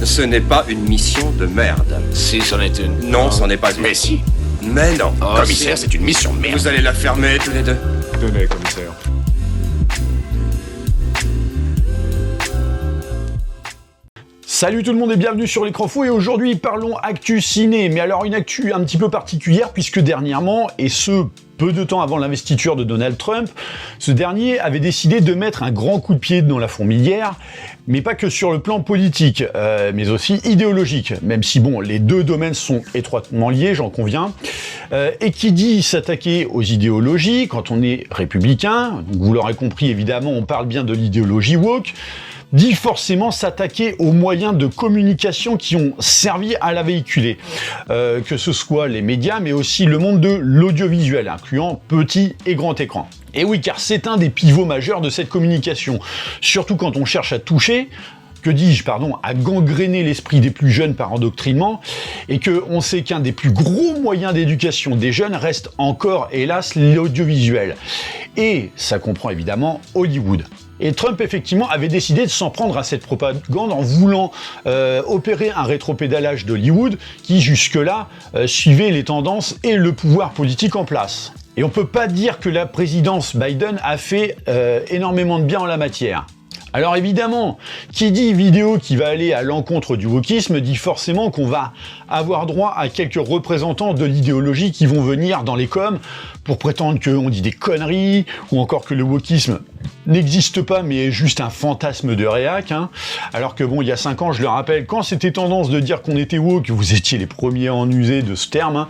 Ce n'est pas une mission de merde. Si, c'en est une. Non, c'en est pas une. Mais si. Mais non. Oh, commissaire, c'est une mission de merde. Vous allez la fermer tous les deux. Tenez, commissaire. Salut tout le monde et bienvenue sur l'écran fou, et aujourd'hui parlons actu ciné, mais alors une actu un petit peu particulière puisque dernièrement, et ce peu de temps avant l'investiture de Donald Trump, ce dernier avait décidé de mettre un grand coup de pied dans la fourmilière, mais pas que sur le plan politique, mais aussi idéologique, même si bon, les deux domaines sont étroitement liés, j'en conviens. Et qui dit s'attaquer aux idéologies, quand on est républicain, donc vous l'aurez compris évidemment, on parle bien de l'idéologie woke, dit forcément s'attaquer aux moyens de communication qui ont servi à la véhiculer, que ce soit les médias, mais aussi le monde de l'audiovisuel, incluant petit et grand écran. Et oui, car c'est un des pivots majeurs de cette communication, surtout quand on cherche à toucher, à gangréner l'esprit des plus jeunes par endoctrinement, et que on sait qu'un des plus gros moyens d'éducation des jeunes reste encore, hélas, l'audiovisuel. Et ça comprend évidemment Hollywood. Et Trump, effectivement, avait décidé de s'en prendre à cette propagande en voulant opérer un rétropédalage d'Hollywood qui, jusque-là, suivait les tendances et le pouvoir politique en place. Et on peut pas dire que la présidence Biden a fait énormément de bien en la matière. Alors évidemment, qui dit vidéo qui va aller à l'encontre du wokisme dit forcément qu'on va avoir droit à quelques représentants de l'idéologie qui vont venir dans les coms pour prétendre qu'on dit des conneries, ou encore que le wokisme n'existe pas mais est juste un fantasme de réac, hein. Alors que bon, il y a 5 ans, je le rappelle, quand c'était tendance de dire qu'on était woke, vous étiez les premiers à en user de ce terme, hein.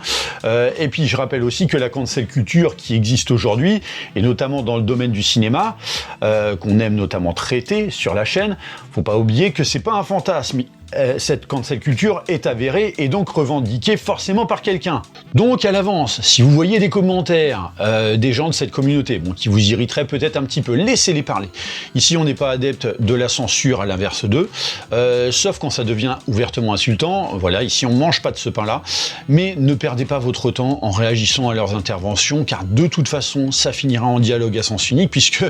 Et puis je rappelle aussi que la cancel culture qui existe aujourd'hui, et notamment dans le domaine du cinéma, qu'on aime notamment traiter sur la chaîne, faut pas oublier que c'est pas un fantasme. Cette cancel culture est avérée et donc revendiquée forcément par quelqu'un. Donc à l'avance, si vous voyez des commentaires des gens de cette communauté, bon, qui vous irriteraient peut-être un petit peu, laissez-les parler. Ici, on n'est pas adepte de la censure à l'inverse d'eux, sauf quand ça devient ouvertement insultant. Voilà, ici on mange pas de ce pain-là, mais ne perdez pas votre temps en réagissant à leurs interventions, car de toute façon, ça finira en dialogue à sens unique, puisque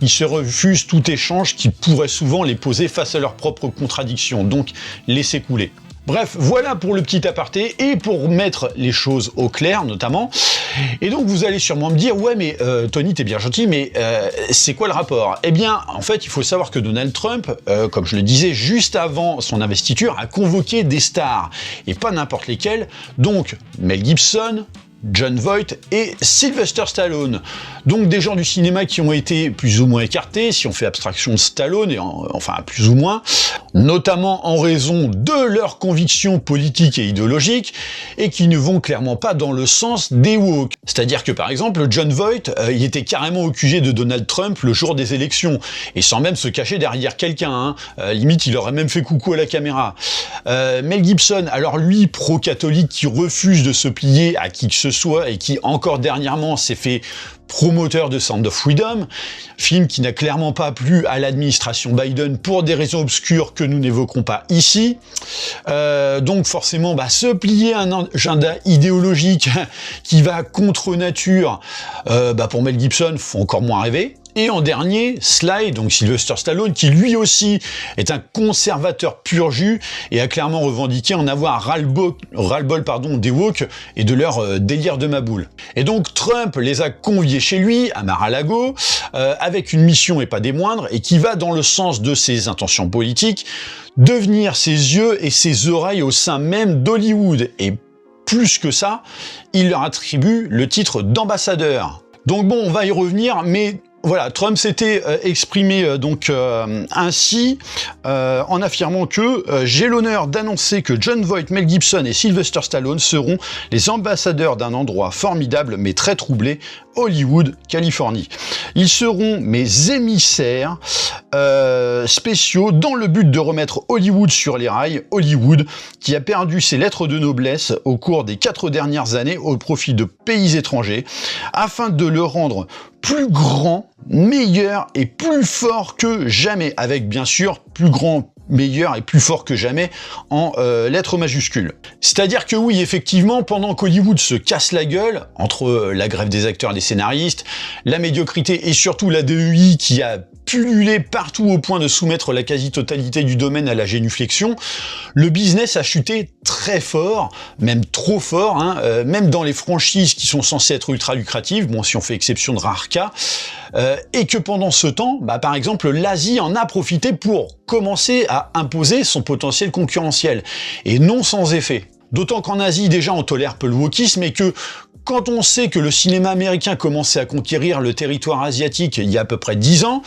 ils se refusent tout échange qui pourrait souvent les poser face à leurs propres contradictions. Donc laissez couler. Bref, voilà pour le petit aparté, et pour mettre les choses au clair notamment. Et donc vous allez sûrement me dire, ouais mais Tony, t'es bien gentil, mais c'est quoi le rapport? Eh bien, en fait, il faut savoir que Donald Trump, comme je le disais juste avant son investiture, a convoqué des stars, et pas n'importe lesquelles, donc Mel Gibson, Jon Voight et Sylvester Stallone. Donc des gens du cinéma qui ont été plus ou moins écartés, si on fait abstraction de Stallone, et enfin plus ou moins, notamment en raison de leurs convictions politiques et idéologiques, et qui ne vont clairement pas dans le sens des woke. C'est-à-dire que par exemple, Jon Voight, il était carrément au QG de Donald Trump le jour des élections, et sans même se cacher derrière quelqu'un, hein. Limite il aurait même fait coucou à la caméra. Mel Gibson, alors lui, pro-catholique, qui refuse de se plier à qui que ce soit, et qui encore dernièrement s'est fait promoteur de Sound of Freedom, film qui n'a clairement pas plu à l'administration Biden pour des raisons obscures que nous n'évoquerons pas ici. Donc forcément, se plier à un agenda idéologique qui va contre nature, pour Mel Gibson, faut encore moins rêver. Et en dernier, Sly, donc Sylvester Stallone, qui lui aussi est un conservateur pur jus et a clairement revendiqué en avoir ras-le-bol des woke et de leur délire de maboule. Et donc Trump les a conviés chez lui, à Mar-a-Lago, avec une mission et pas des moindres, et qui va dans le sens de ses intentions politiques, devenir ses yeux et ses oreilles au sein même d'Hollywood. Et plus que ça, il leur attribue le titre d'ambassadeur. Donc bon, on va y revenir, mais voilà, Trump s'était exprimé ainsi, en affirmant que j'ai l'honneur d'annoncer que Jon Voight, Mel Gibson et Sylvester Stallone seront les ambassadeurs d'un endroit formidable mais très troublé, Hollywood, Californie. Ils seront mes émissaires spéciaux dans le but de remettre Hollywood sur les rails, Hollywood qui a perdu ses lettres de noblesse au cours des 4 dernières années au profit de pays étrangers, afin de le rendre plus grand, meilleur et plus fort que jamais, avec bien sûr plus grand, meilleur et plus fort que jamais en lettres majuscules. C'est-à-dire que oui, effectivement, pendant qu'Hollywood se casse la gueule, entre la grève des acteurs et des scénaristes, la médiocrité et surtout la DEI qui a pullulé partout au point de soumettre la quasi-totalité du domaine à la génuflexion, le business a chuté très fort, même trop fort, même dans les franchises qui sont censées être ultra lucratives, bon si on fait exception de rares cas, et que pendant ce temps, par exemple, l'Asie en a profité pour commencer à imposer son potentiel concurrentiel, et non sans effet. D'autant qu'en Asie, déjà, on tolère peu le wokisme, et que quand on sait que le cinéma américain commençait à conquérir le territoire asiatique il y a à peu près 10 ans,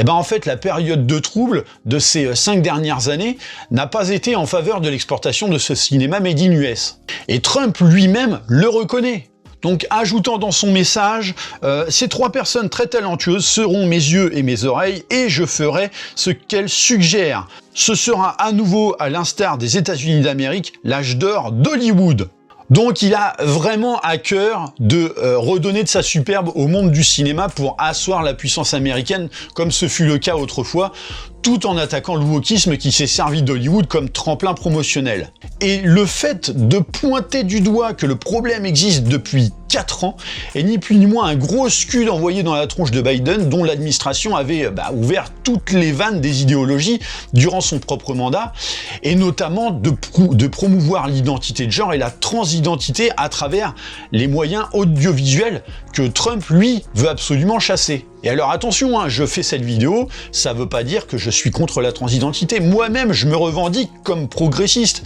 en fait, la période de trouble de ces 5 dernières années n'a pas été en faveur de l'exportation de ce cinéma made in US. Et Trump lui-même le reconnaît. Donc, ajoutant dans son message, ces 3 personnes très talentueuses seront mes yeux et mes oreilles, et je ferai ce qu'elles suggèrent. Ce sera à nouveau, à l'instar des États-Unis d'Amérique, l'âge d'or d'Hollywood. Donc il a vraiment à cœur de redonner de sa superbe au monde du cinéma pour asseoir la puissance américaine, comme ce fut le cas autrefois, tout en attaquant le wokisme qui s'est servi d'Hollywood comme tremplin promotionnel. Et le fait de pointer du doigt que le problème existe depuis 4 ans est ni plus ni moins un gros scud envoyé dans la tronche de Biden, dont l'administration avait ouvert toutes les vannes des idéologies durant son propre mandat, et notamment de promouvoir l'identité de genre et la transidentité à travers les moyens audiovisuels que Trump, lui, veut absolument chasser. Et alors attention, je fais cette vidéo, ça veut pas dire que je suis contre la transidentité. Moi-même, je me revendique comme progressiste.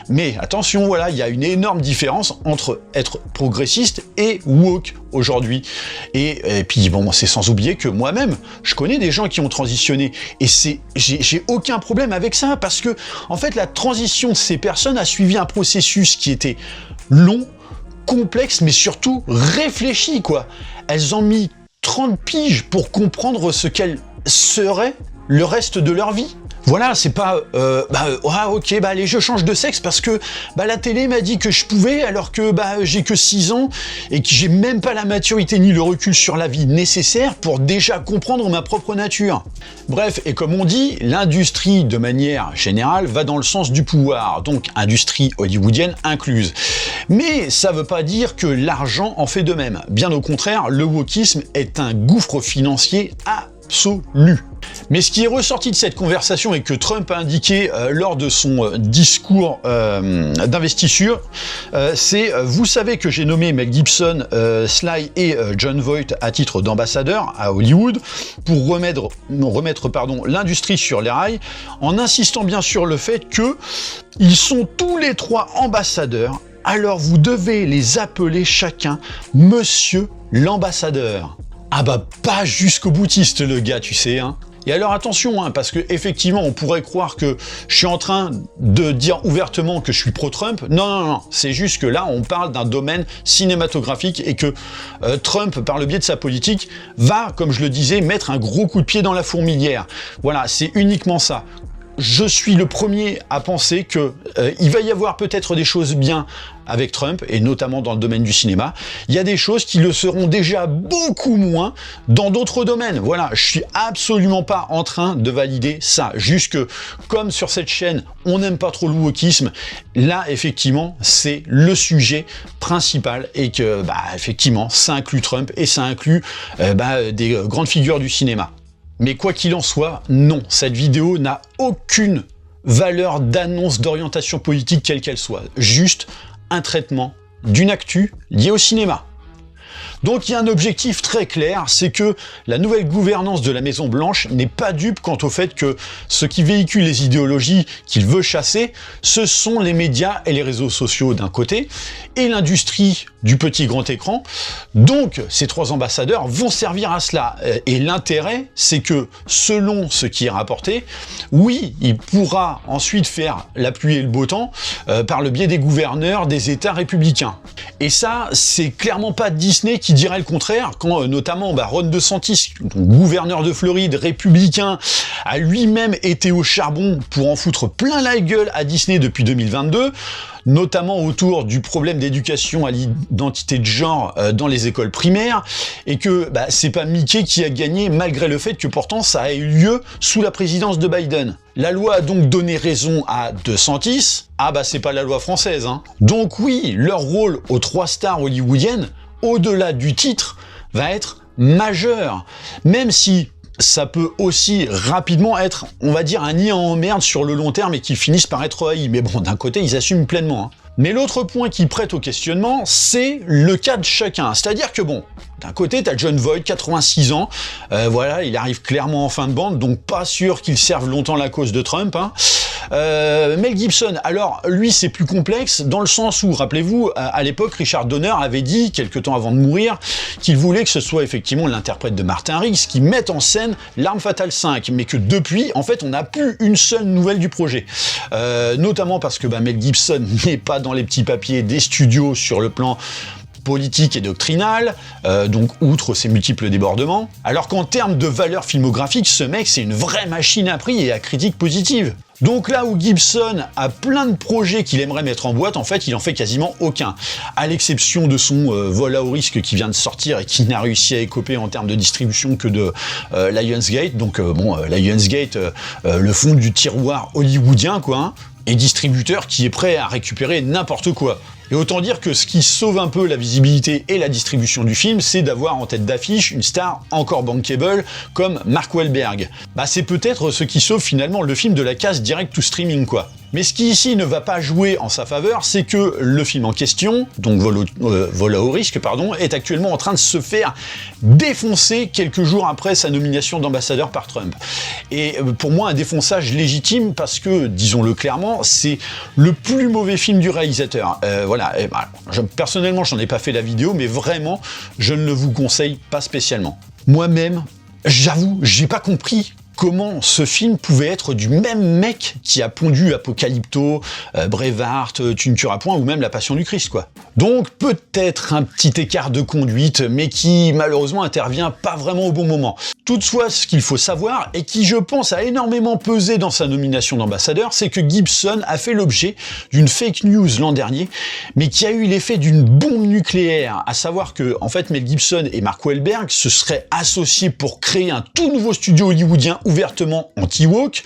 Mais attention, voilà, il y a une énorme différence entre être progressiste et woke aujourd'hui. Et puis bon, c'est sans oublier que moi-même, je connais des gens qui ont transitionné. Et j'ai aucun problème avec ça, parce que en fait, la transition de ces personnes a suivi un processus qui était long, complexe, mais surtout réfléchi, quoi. Elles ont mis 30 piges pour comprendre ce qu'elles seraient le reste de leur vie. Voilà, c'est pas allez, je change de sexe parce que la télé m'a dit que je pouvais, alors que j'ai que 6 ans et que j'ai même pas la maturité ni le recul sur la vie nécessaire pour déjà comprendre ma propre nature. Bref, et comme on dit, l'industrie de manière générale va dans le sens du pouvoir, donc industrie hollywoodienne incluse. Mais ça veut pas dire que l'argent en fait de même. Bien au contraire, le wokisme est un gouffre financier absolu. Mais ce qui est ressorti de cette conversation et que Trump a indiqué lors de son discours d'investiture, c'est « Vous savez que j'ai nommé Mel Gibson, Sly et Jon Voight à titre d'ambassadeurs à Hollywood pour remettre l'industrie sur les rails, en insistant bien sur le fait que ils sont tous les 3 ambassadeurs, alors vous devez les appeler chacun Monsieur l'ambassadeur. » Ah pas jusqu'au boutiste le gars, tu sais, Et alors attention, parce que effectivement, on pourrait croire que je suis en train de dire ouvertement que je suis pro-Trump. Non, c'est juste que là, on parle d'un domaine cinématographique et que Trump, par le biais de sa politique, va, comme je le disais, mettre un gros coup de pied dans la fourmilière. Voilà, c'est uniquement ça. Je suis le premier à penser que il va y avoir peut-être des choses bien avec Trump, et notamment dans le domaine du cinéma. Il y a des choses qui le seront déjà beaucoup moins dans d'autres domaines. Voilà, je suis absolument pas en train de valider ça. Juste que, comme sur cette chaîne, on n'aime pas trop le wokisme, là, effectivement, c'est le sujet principal, et que, effectivement, ça inclut Trump, et ça inclut des grandes figures du cinéma. Mais quoi qu'il en soit, non, cette vidéo n'a aucune valeur d'annonce d'orientation politique quelle qu'elle soit. Juste un traitement d'une actu liée au cinéma. Donc il y a un objectif très clair, c'est que la nouvelle gouvernance de la Maison Blanche n'est pas dupe quant au fait que ce qui véhicule les idéologies qu'il veut chasser, ce sont les médias et les réseaux sociaux d'un côté, et l'industrie du petit grand écran. Donc ces 3 ambassadeurs vont servir à cela. Et l'intérêt, c'est que selon ce qui est rapporté, oui, il pourra ensuite faire la pluie et le beau temps par le biais des gouverneurs des États républicains. Et ça, c'est clairement pas Disney qui dirait le contraire, quand notamment Ron DeSantis, gouverneur de Floride, républicain, a lui-même été au charbon pour en foutre plein la gueule à Disney depuis 2022, notamment autour du problème d'éducation à l'identité de genre dans les écoles primaires, et que c'est pas Mickey qui a gagné, malgré le fait que pourtant ça a eu lieu sous la présidence de Biden. La loi a donc donné raison à DeSantis, c'est pas la loi française, Donc oui, leur rôle aux 3 stars hollywoodiennes, au-delà du titre, va être majeur, même si ça peut aussi rapidement être, on va dire, un nid en merde sur le long terme et qu'ils finissent par être haïs. Mais bon, d'un côté, ils assument pleinement. Hein. Mais l'autre point qui prête au questionnement, c'est le cas de chacun. C'est-à-dire que bon, d'un côté, t'as Jon Voight, 86 ans, voilà, il arrive clairement en fin de bande, donc pas sûr qu'il serve longtemps la cause de Trump. Hein. Mel Gibson, alors lui c'est plus complexe dans le sens où, rappelez-vous, à l'époque Richard Donner avait dit, quelques temps avant de mourir, qu'il voulait que ce soit effectivement l'interprète de Martin Riggs qui mette en scène L'Arme Fatale 5, mais que depuis, en fait, on n'a plus une seule nouvelle du projet. Notamment parce que Mel Gibson n'est pas dans les petits papiers des studios sur le plan politique et doctrinal, donc outre ses multiples débordements, alors qu'en termes de valeur filmographique, ce mec c'est une vraie machine à prix et à critique positive. Donc là où Gibson a plein de projets qu'il aimerait mettre en boîte, en fait, il en fait quasiment aucun. À l'exception de son Vol à haut risque qui vient de sortir et qui n'a réussi à écoper en termes de distribution que de Lionsgate. Donc Lionsgate, le fond du tiroir hollywoodien, quoi, hein, et distributeur qui est prêt à récupérer n'importe quoi. Et autant dire que ce qui sauve un peu la visibilité et la distribution du film, c'est d'avoir en tête d'affiche une star encore bankable comme Mark Wahlberg. C'est peut-être ce qui sauve finalement le film de la case direct to streaming, quoi. Mais ce qui ici ne va pas jouer en sa faveur, c'est que le film en question, donc Vol à haut risque, est actuellement en train de se faire défoncer quelques jours après sa nomination d'ambassadeur par Trump. Et pour moi, un défonçage légitime parce que, disons-le clairement, c'est le plus mauvais film du réalisateur. Personnellement, j'en ai pas fait la vidéo, mais vraiment, je ne le vous conseille pas spécialement. Moi-même, j'avoue, j'ai pas compris comment ce film pouvait être du même mec qui a pondu Apocalypto, Braveheart, Tu ne tueras point ou même La Passion du Christ, quoi. Donc peut-être un petit écart de conduite, mais qui malheureusement intervient pas vraiment au bon moment. Toutefois, ce qu'il faut savoir, et qui je pense a énormément pesé dans sa nomination d'ambassadeur, c'est que Gibson a fait l'objet d'une fake news l'an dernier, mais qui a eu l'effet d'une bombe nucléaire, à savoir que, en fait, Mel Gibson et Mark Wahlberg se seraient associés pour créer un tout nouveau studio hollywoodien ouvertement anti-woke.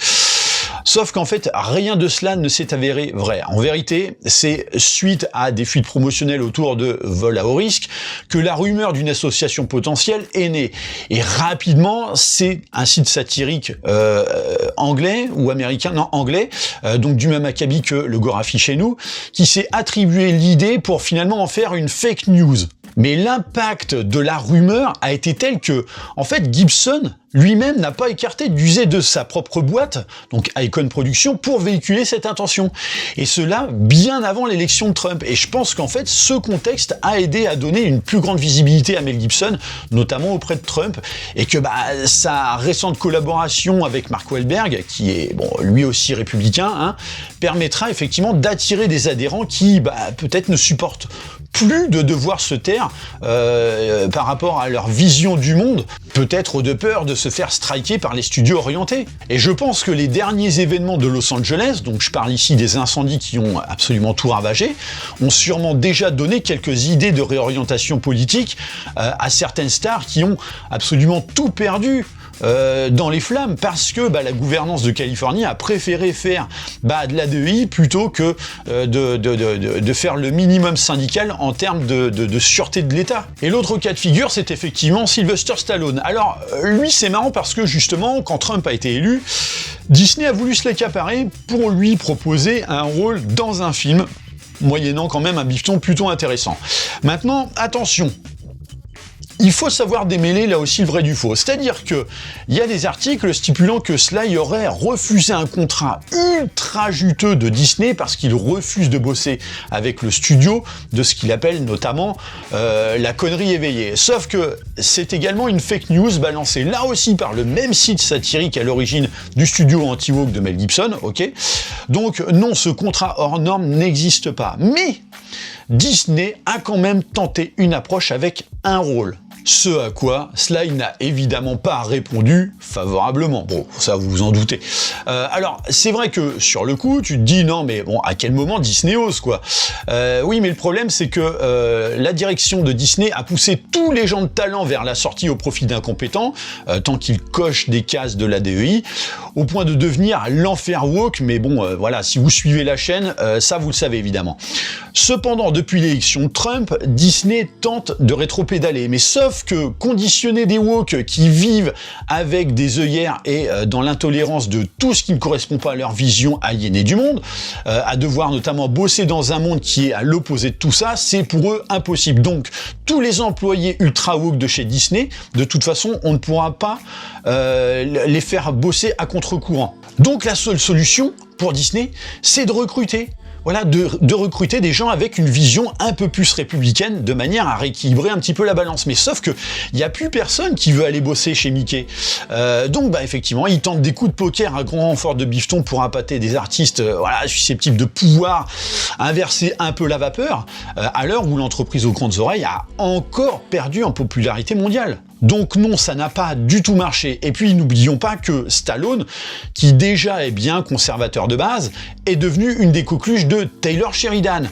Sauf qu'en fait, rien de cela ne s'est avéré vrai. En vérité, c'est suite à des fuites promotionnelles autour de Vol à haut risque que la rumeur d'une association potentielle est née. Et rapidement, c'est un site satirique anglais ou américain, non anglais, donc du même acabit que le Gorafi chez nous, qui s'est attribué l'idée pour finalement en faire une fake news. Mais l'impact de la rumeur a été tel que, en fait, Gibson lui-même n'a pas écarté d'user de sa propre boîte, donc Icon Productions, pour véhiculer cette intention. Et cela bien avant l'élection de Trump. Et je pense qu'en fait, ce contexte a aidé à donner une plus grande visibilité à Mel Gibson, notamment auprès de Trump, et que sa récente collaboration avec Mark Wahlberg, qui est lui aussi républicain, hein, permettra effectivement d'attirer des adhérents qui peut-être ne supportent plus de devoir se taire par rapport à leur vision du monde, peut-être de peur de se faire striker par les studios orientés. Et je pense que les derniers événements de Los Angeles, donc je parle ici des incendies qui ont absolument tout ravagé, ont sûrement déjà donné quelques idées de réorientation politique à certaines stars qui ont absolument tout perdu dans les flammes parce que la gouvernance de Californie a préféré faire de l'ADEI plutôt que de faire le minimum syndical en termes de sûreté de l'État. Et l'autre cas de figure, c'est effectivement Sylvester Stallone. Alors lui, c'est marrant parce que justement, quand Trump a été élu, Disney a voulu se l'accaparer pour lui proposer un rôle dans un film, moyennant quand même un bifton plutôt intéressant. Maintenant, attention, il faut savoir démêler là aussi le vrai du faux. C'est-à-dire que il y a des articles stipulant que Sly aurait refusé un contrat ultra juteux de Disney parce qu'il refuse de bosser avec le studio de ce qu'il appelle notamment la connerie éveillée. Sauf que c'est également une fake news balancée là aussi par le même site satirique à l'origine du studio anti-woke de Mel Gibson, ok ? Donc non, ce contrat hors norme n'existe pas. Mais Disney a quand même tenté une approche avec un rôle. Ce à quoi Sly n'a évidemment pas répondu favorablement. Bon, ça vous vous en doutez. Alors, c'est vrai que sur le coup, tu te dis non, mais bon, à quel moment Disney ose, quoi. Oui, mais le problème, c'est que la direction de Disney a poussé tous les gens de talent vers la sortie au profit d'incompétents, tant qu'ils cochent des cases de l'ADEI, au point de devenir l'enfer woke. Mais bon, voilà, si vous suivez la chaîne, ça vous le savez évidemment. Cependant, depuis l'élection de Trump, Disney tente de rétropédaler, mais sauf Sauf que conditionner des woke qui vivent avec des œillères et dans l'intolérance de tout ce qui ne correspond pas à leur vision aliénée du monde, à devoir notamment bosser dans un monde qui est à l'opposé de tout ça, c'est pour eux impossible. Donc, tous les employés ultra woke de chez Disney, de toute façon, on ne pourra pas les faire bosser à contre-courant. Donc, la seule solution pour Disney, c'est de recruter. Voilà, de recruter des gens avec une vision un peu plus républicaine, de manière à rééquilibrer un petit peu la balance. Mais sauf que il n'y a plus personne qui veut aller bosser chez Mickey. Donc, bah, effectivement, ils tentent des coups de poker à grand renfort de bifton pour appâter des artistes voilà, susceptibles de pouvoir inverser un peu la vapeur, à l'heure où l'entreprise aux grandes oreilles a encore perdu en popularité mondiale. Donc non, ça n'a pas du tout marché. Et puis n'oublions pas que Stallone, qui déjà est bien conservateur de base, est devenu une des coqueluches de Taylor Sheridan,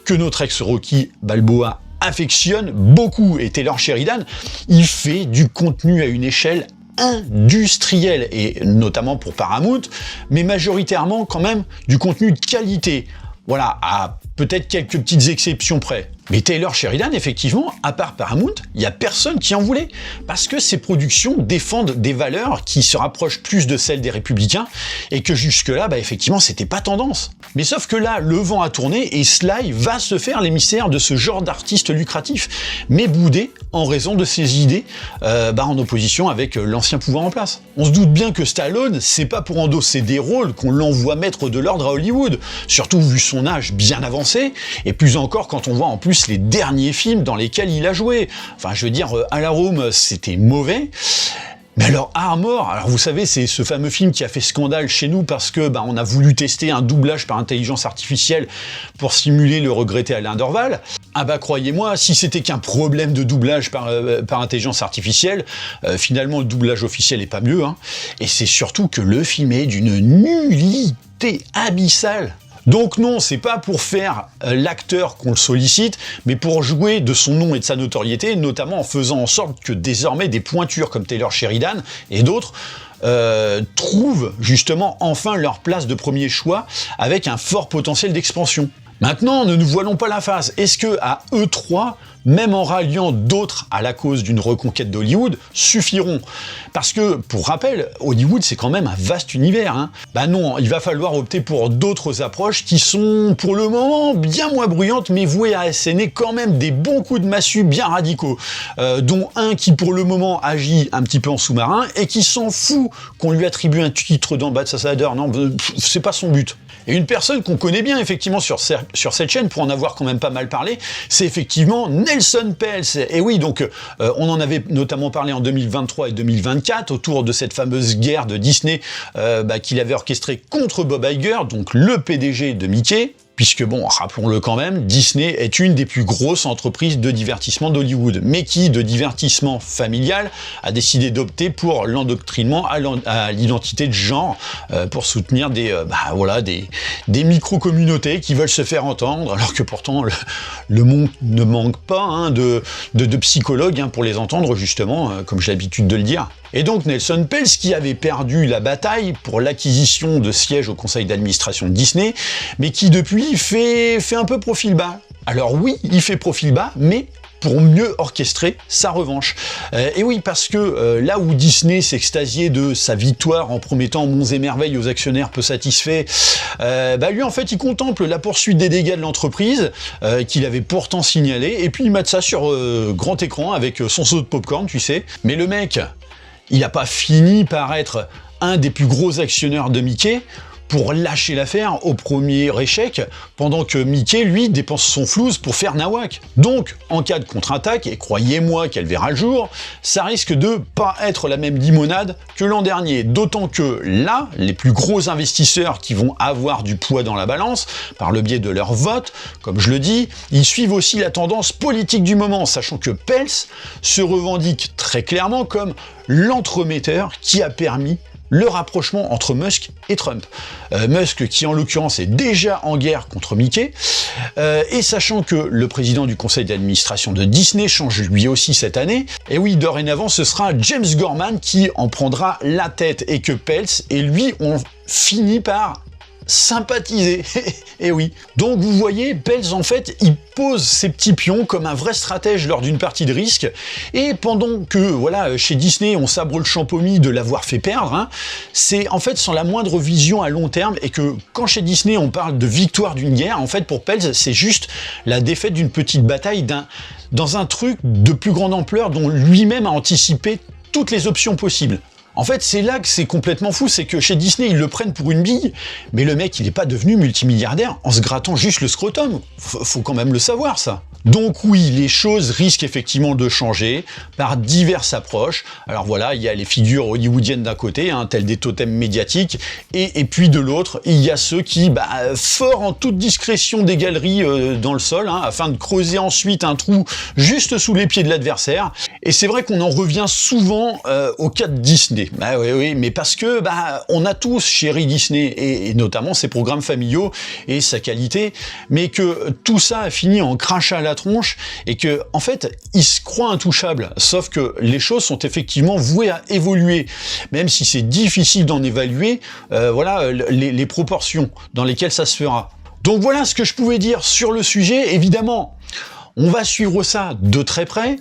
que notre ex-Rocky Balboa affectionne beaucoup. Et Taylor Sheridan, il fait du contenu à une échelle industrielle, et notamment pour Paramount, mais majoritairement quand même du contenu de qualité. Voilà, à peut-être quelques petites exceptions près. Mais Taylor Sheridan, effectivement, à part Paramount, il n'y a personne qui en voulait. Parce que ses productions défendent des valeurs qui se rapprochent plus de celles des Républicains, et que jusque-là, bah, effectivement, c'était pas tendance. Mais sauf que là, le vent a tourné, et Sly va se faire l'émissaire de ce genre d'artiste lucratif, mais boudé en raison de ses idées en opposition avec l'ancien pouvoir en place. On se doute bien que Stallone, c'est pas pour endosser des rôles qu'on l'envoie mettre de l'ordre à Hollywood, surtout vu son âge bien avancé, et plus encore quand on voit en plus les derniers films dans lesquels il a joué. Enfin, je veux dire, à la Rome, c'était mauvais. Mais alors Armor, alors vous savez, c'est ce fameux film qui a fait scandale chez nous parce que on a voulu tester un doublage par intelligence artificielle pour simuler le regretté Alain Dorval. Ah bah croyez-moi, si c'était qu'un problème de doublage par intelligence artificielle, finalement le doublage officiel est pas mieux, hein. Et c'est surtout que le film est d'une nullité abyssale. Donc non, c'est pas pour faire l'acteur qu'on le sollicite, mais pour jouer de son nom et de sa notoriété, notamment en faisant en sorte que désormais des pointures comme Taylor Sheridan et d'autres trouvent justement enfin leur place de premier choix avec un fort potentiel d'expansion. Maintenant, ne nous voilons pas la face. Est-ce que à eux trois, même en ralliant d'autres à la cause d'une reconquête d'Hollywood, suffiront? Parce que, pour rappel, Hollywood, c'est quand même un vaste univers, hein. Bah non, il va falloir opter pour d'autres approches qui sont, pour le moment, bien moins bruyantes, mais vouées à asséner quand même des bons coups de massue bien radicaux, dont un qui, pour le moment, agit un petit peu en sous-marin, et qui s'en fout qu'on lui attribue un titre d'ambassadeur. Non, c'est pas son but. Et une personne qu'on connaît bien, effectivement, sur cette chaîne, pour en avoir quand même pas mal parlé, c'est effectivement Nelson Peltz. Et oui, donc, on en avait notamment parlé en 2023 et 2024, autour de cette fameuse guerre de Disney qu'il avait orchestrée contre Bob Iger, donc le PDG de Mickey. Puisque bon, rappelons-le quand même, Disney est une des plus grosses entreprises de divertissement d'Hollywood, mais qui, de divertissement familial, a décidé d'opter pour l'endoctrinement à l'identité de genre, pour soutenir des micro-communautés qui veulent se faire entendre, alors que pourtant le monde ne manque pas de psychologues pour les entendre, justement, comme j'ai l'habitude de le dire. Et donc Nelson Peltz, qui avait perdu la bataille pour l'acquisition de sièges au conseil d'administration de Disney, mais qui depuis fait un peu profil bas. Alors oui, il fait profil bas, mais pour mieux orchestrer sa revanche. Et oui, parce que là où Disney s'extasiait de sa victoire en promettant monts et merveilles aux actionnaires peu satisfaits, lui en fait il contemple la poursuite des dégâts de l'entreprise qu'il avait pourtant signalé, et puis il mate ça sur grand écran avec son seau de popcorn, tu sais. Mais le mec, il n'a pas fini par être un des plus gros actionnaires de Mickey pour lâcher l'affaire au premier échec, pendant que Mickey, lui, dépense son flouze pour faire nawak. Donc, en cas de contre-attaque, et croyez-moi qu'elle verra le jour, ça risque de pas être la même limonade que l'an dernier. D'autant que là, les plus gros investisseurs qui vont avoir du poids dans la balance, par le biais de leur vote, comme je le dis, ils suivent aussi la tendance politique du moment, sachant que Peltz se revendique très clairement comme l'entremetteur qui a permis le rapprochement entre Musk et Trump. Musk qui en l'occurrence est déjà en guerre contre Mickey, et sachant que le président du conseil d'administration de Disney change lui aussi cette année, et oui, dorénavant ce sera James Gorman qui en prendra la tête, et que Peltz et lui ont fini par sympathiser. Et oui. Donc vous voyez, Pels en fait, il pose ses petits pions comme un vrai stratège lors d'une partie de risque. Et pendant que, voilà, chez Disney, on sabre le champomis de l'avoir fait perdre, hein, c'est en fait sans la moindre vision à long terme, et que quand chez Disney on parle de victoire d'une guerre, en fait pour Pels, c'est juste la défaite d'une petite bataille dans un truc de plus grande ampleur dont lui-même a anticipé toutes les options possibles. En fait, c'est là que c'est complètement fou, c'est que chez Disney, ils le prennent pour une bille, mais le mec, il n'est pas devenu multimilliardaire en se grattant juste le scrotum. Faut quand même le savoir, ça. Donc oui, les choses risquent effectivement de changer par diverses approches. Alors voilà, il y a les figures hollywoodiennes d'un côté, hein, telles des totems médiatiques, et puis de l'autre, il y a ceux qui, fort en toute discrétion des galeries dans le sol, hein, afin de creuser ensuite un trou juste sous les pieds de l'adversaire. Et c'est vrai qu'on en revient souvent au cas de Disney. Oui, mais parce que on a tous chéri Disney, et notamment ses programmes familiaux et sa qualité, mais que tout ça a fini en crachat à la tronche, et que en fait il se croit intouchable, sauf que les choses sont effectivement vouées à évoluer, même si c'est difficile d'en évaluer les proportions dans lesquelles ça se fera. Donc voilà ce que je pouvais dire sur le sujet. Évidemment, on va suivre ça de très près.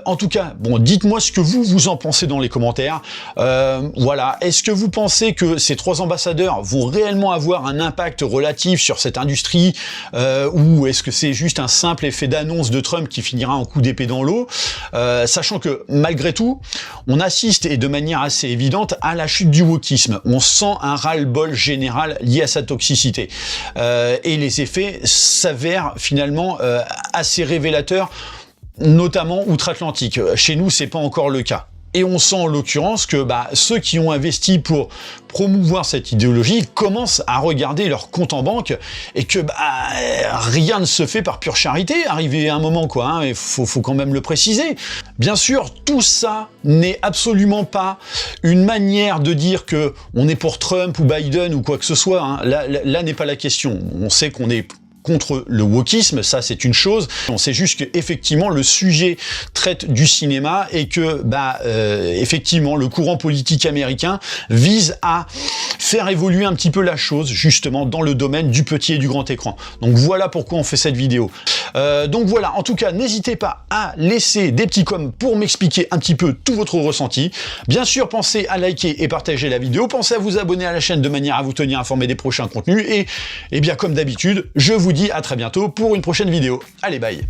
En tout cas, bon, dites-moi ce que vous en pensez dans les commentaires. Voilà, est-ce que vous pensez que ces 3 ambassadeurs vont réellement avoir un impact relatif sur cette industrie, ou est-ce que c'est juste un simple effet d'annonce de Trump qui finira en coup d'épée dans l'eau, sachant que malgré tout, on assiste, et de manière assez évidente, à la chute du wokisme. On sent un ras-le-bol général lié à sa toxicité, et les effets s'avèrent finalement assez révélateur, notamment outre-Atlantique. Chez nous, c'est pas encore le cas. Et on sent en l'occurrence que ceux qui ont investi pour promouvoir cette idéologie commencent à regarder leur compte en banque, et que rien ne se fait par pure charité, arrivé à un moment quoi, hein, il faut quand même le préciser. Bien sûr, tout ça n'est absolument pas une manière de dire que on est pour Trump ou Biden ou quoi que ce soit, hein. Là n'est pas la question. On sait qu'on est contre le wokisme, ça c'est une chose. On sait juste que effectivement le sujet traite du cinéma, et que effectivement le courant politique américain vise à faire évoluer un petit peu la chose justement dans le domaine du petit et du grand écran. Donc voilà pourquoi on fait cette vidéo. Donc voilà, en tout cas n'hésitez pas à laisser des petits coms pour m'expliquer un petit peu tout votre ressenti. Bien sûr, pensez à liker et partager la vidéo, pensez à vous abonner à la chaîne de manière à vous tenir informé des prochains contenus, et bien comme d'habitude, je vous dis à très bientôt pour une prochaine vidéo. Allez, bye!